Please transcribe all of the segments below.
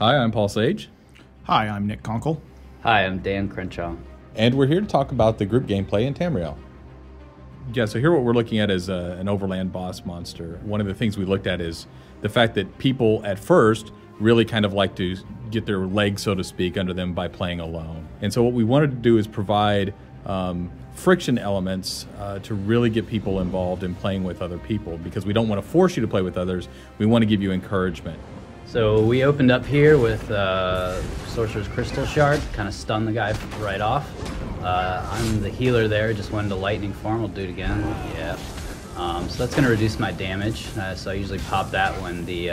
Hi, I'm Paul Sage. Hi, I'm Nick Conkle. Hi, I'm Dan Crenshaw. And we're here to talk about the group gameplay in Tamriel. Yeah, so here what we're looking at is an overland boss monster. One of the things we looked at is the fact that people at first really kind of like to get their legs, so to speak, under them by playing alone. And so what we wanted to do is provide friction elements to really get people involved in playing with other people, because we don't want to force you to play with others. We want to give you encouragement. So we opened up here with Sorcerer's Crystal Shard, kind of stun the guy right off. I'm the healer there, just went into lightning form. We'll do it again. Yeah. So that's going to reduce my damage. So I usually pop that when the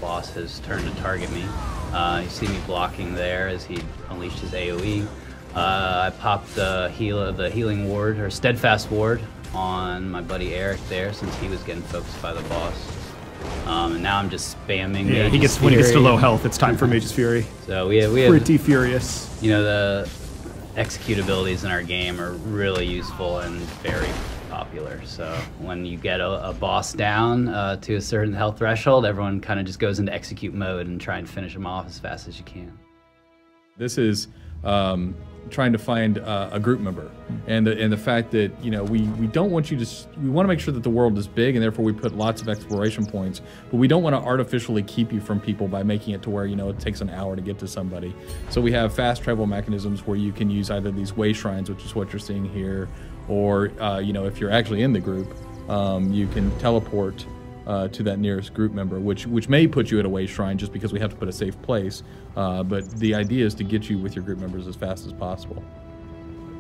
boss has turned to target me. You see me blocking there as he unleashed his AoE. I popped the healing ward, or steadfast ward, on my buddy Eric there, since he was getting focused by the boss. And now I'm just spamming. Yeah, Mage's when he gets to Fury. low health, it's time for Mage's Fury. So we have Pretty furious. You know, the execute abilities in our game are really useful and very popular. So when you get a boss down to a certain health threshold, everyone kind of just goes into execute mode and try and finish them off as fast as you can. This is trying to find a group member, and the fact that, you know, we don't want you to, we want to make sure that the world is big, and therefore we put lots of exploration points, but we don't want to artificially keep you from people by making it to where, you know, it takes an hour to get to somebody. So we have fast travel mechanisms where you can use either these way shrines, which is what you're seeing here, or you know, if you're actually in the group, you can teleport to that nearest group member, which may put you at a way shrine just because we have to put a safe place. But the idea is to get you with your group members as fast as possible.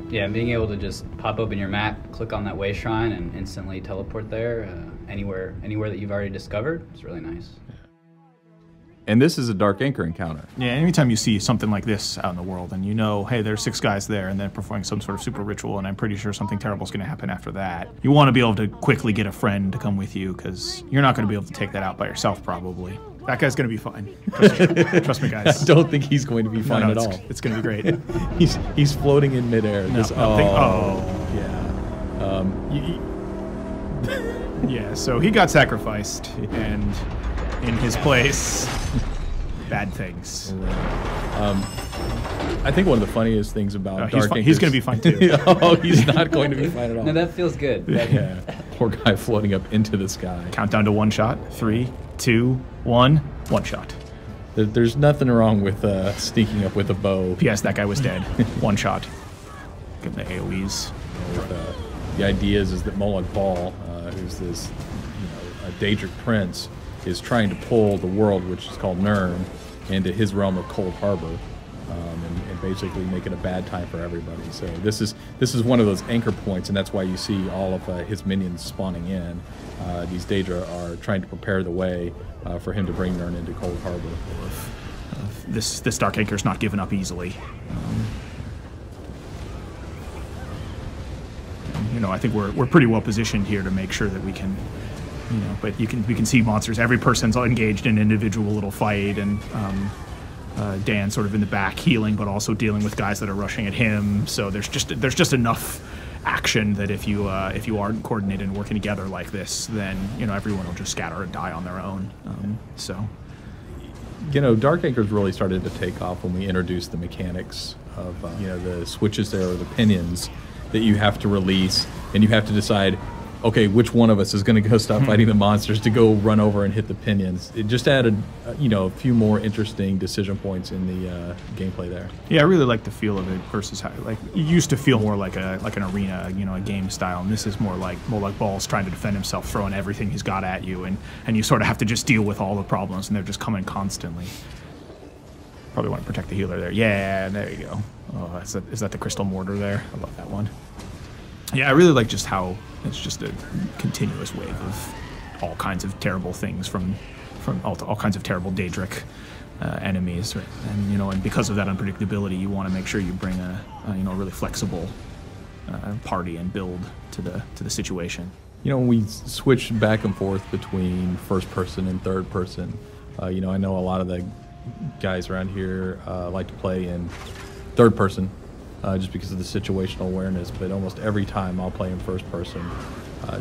Yeah, and being able to just pop open your map, click on that way shrine, and instantly teleport there anywhere that you've already discovered. It's really nice. And this is a Dark Anchor encounter. Yeah, anytime you see something like this out in the world and you know, hey, there's 6 guys there and they're performing some sort of super ritual and I'm pretty sure something terrible is going to happen after that, you want to be able to quickly get a friend to come with you, because you're not going to be able to take that out by yourself probably. That guy's going to be fine. Trust me, guys. I don't think he's going to be fine at all. It's going to be great. he's floating in midair. Yeah, so he got sacrificed, and in his place, bad things. I think one of the funniest things about Dark Anchor, he's going to be fine too. Oh, he's not going to be fine at all. No, that feels good. Yeah. Poor guy floating up into the sky. Countdown to 1 shot. 3, 2, 1. 1 shot. There's nothing wrong with sneaking up with a bow. P.S. That guy was dead. 1 shot. Give him the AoEs. The idea is that Moloch Ball, who's this, you know, a Daedric prince, is trying to pull the world, which is called Nirn, into his realm of Cold Harbor, and basically make it a bad time for everybody. So this is one of those anchor points, and that's why you see all of his minions spawning in. These Daedra are trying to prepare the way for him to bring Nirn into Cold Harbor. This Dark Anchor's not given up easily. You know, I think we're pretty well positioned here to make sure that we can, you know, but we can see monsters. Every person's engaged in an individual little fight, and Dan sort of in the back healing, but also dealing with guys that are rushing at him. So there's just enough action that if you aren't coordinated and working together like this, then, you know, everyone will just scatter and die on their own. So, you know, Dark Anchor's really started to take off when we introduced the mechanics of you know, the switches there, or the pinions that you have to release, and you have to decide, okay, which one of us is going to go stop fighting the monsters to go run over and hit the pinions. It just added, you know, a few more interesting decision points in the gameplay there. Yeah, I really like the feel of it versus how, like, it used to feel more like an arena, you know, a game style, and this is more like Ball's trying to defend himself, throwing everything he's got at you, and you sort of have to just deal with all the problems, and they're just coming constantly. Probably want to protect the healer there. Yeah, there you go. Oh, is that the crystal mortar there? I love that one. Yeah, I really like just how it's just a continuous wave of all kinds of terrible things from all kinds of terrible Daedric enemies, right? And, you know, and because of that unpredictability, you want to make sure you bring a you know, really flexible party and build to the situation. You know, when we switch back and forth between first person and third person, you know, I know a lot of the guys around here like to play in third person just because of the situational awareness, but almost every time I'll play in first person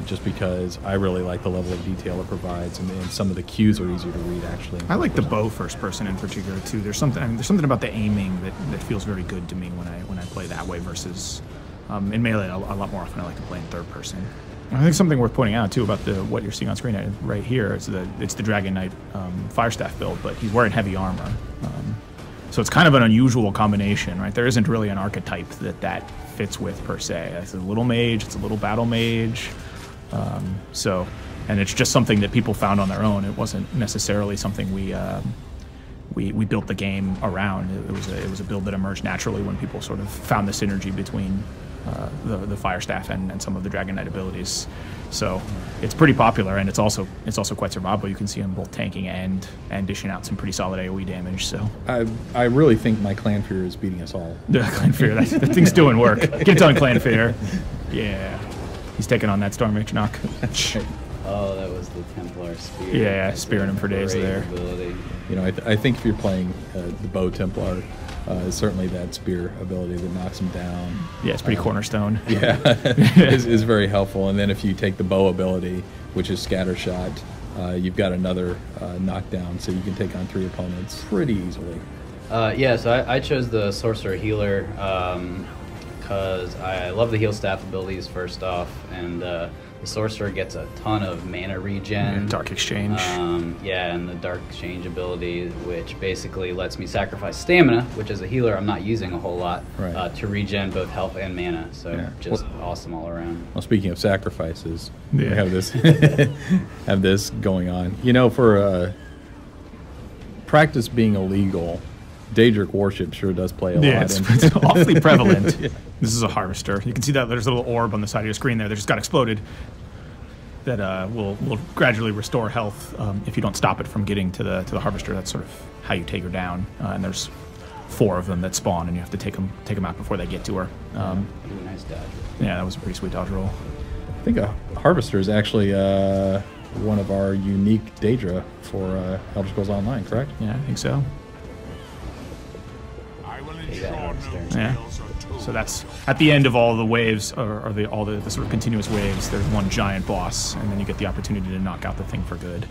just because I really like the level of detail it provides, and some of the cues are easier to read actually. I like the bow first person in particular too. There's something about the aiming that feels very good to me when I play that way versus in Melee. A lot more often I like to play in third person. I think something worth pointing out too about what you're seeing on screen right here is it's the Dragon Knight Firestaff build, but he's wearing heavy armor. So it's kind of an unusual combination, right? There isn't really an archetype that fits with per se. It's a little mage, it's a little battle mage. And it's just something that people found on their own. It wasn't necessarily something we built the game around. It was a build that emerged naturally when people sort of found the synergy between the Firestaff and some of the Dragon Knight abilities. So it's pretty popular, and it's also quite survivable. You can see him both tanking and dishing out some pretty solid AoE damage. So I really think my Clan Fear is beating us all. Yeah, Clan Fear, that thing's doing work. Get it done, Clan Fear. Yeah, he's taking on that Storm Mage knock. Oh, that was the Templar Spear. Yeah, spearing him for days there. Ability. You know, I think if you're playing the Bow Templar, certainly that spear ability that knocks him down. Yeah, it's pretty cornerstone. Yeah, is very helpful. And then if you take the bow ability, which is Scatter Shot, you've got another knockdown, so you can take on 3 opponents pretty easily. Yeah, so I chose the Sorcerer Healer because I love the heal staff abilities first off, and the Sorcerer gets a ton of mana regen. Dark Exchange. Yeah, and the Dark Exchange ability, which basically lets me sacrifice stamina, which as a healer I'm not using a whole lot, right. To regen both health and mana. So yeah. just awesome all around. Well, speaking of sacrifices, yeah. we have this have this going on. You know, for practice being illegal, Daedric worship sure does play a lot. It's awfully prevalent. Yeah. This is a harvester. You can see that there's a little orb on the side of your screen there that just got exploded. That will gradually restore health if you don't stop it from getting to the harvester. That's sort of how you take her down. And there's 4 of them that spawn, and you have to take them out before they get to her. Ooh, nice dodge. Yeah, that was a pretty sweet dodge roll. I think a harvester is actually one of our unique Daedra for Elder Scrolls Online, correct? Yeah, I think so. Yeah. So that's at the end of all the waves, or all the sort of continuous waves. There's one giant boss, and then you get the opportunity to knock out the thing for good,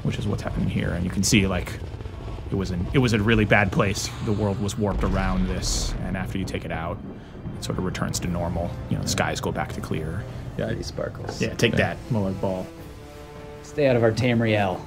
which is what's happening here. And you can see like it was a really bad place. The world was warped around this, and after you take it out, it sort of returns to normal. You know, the skies go back to clear. Yeah, Pretty sparkles. Yeah, take that, Molag Ball. Stay out of our Tamriel.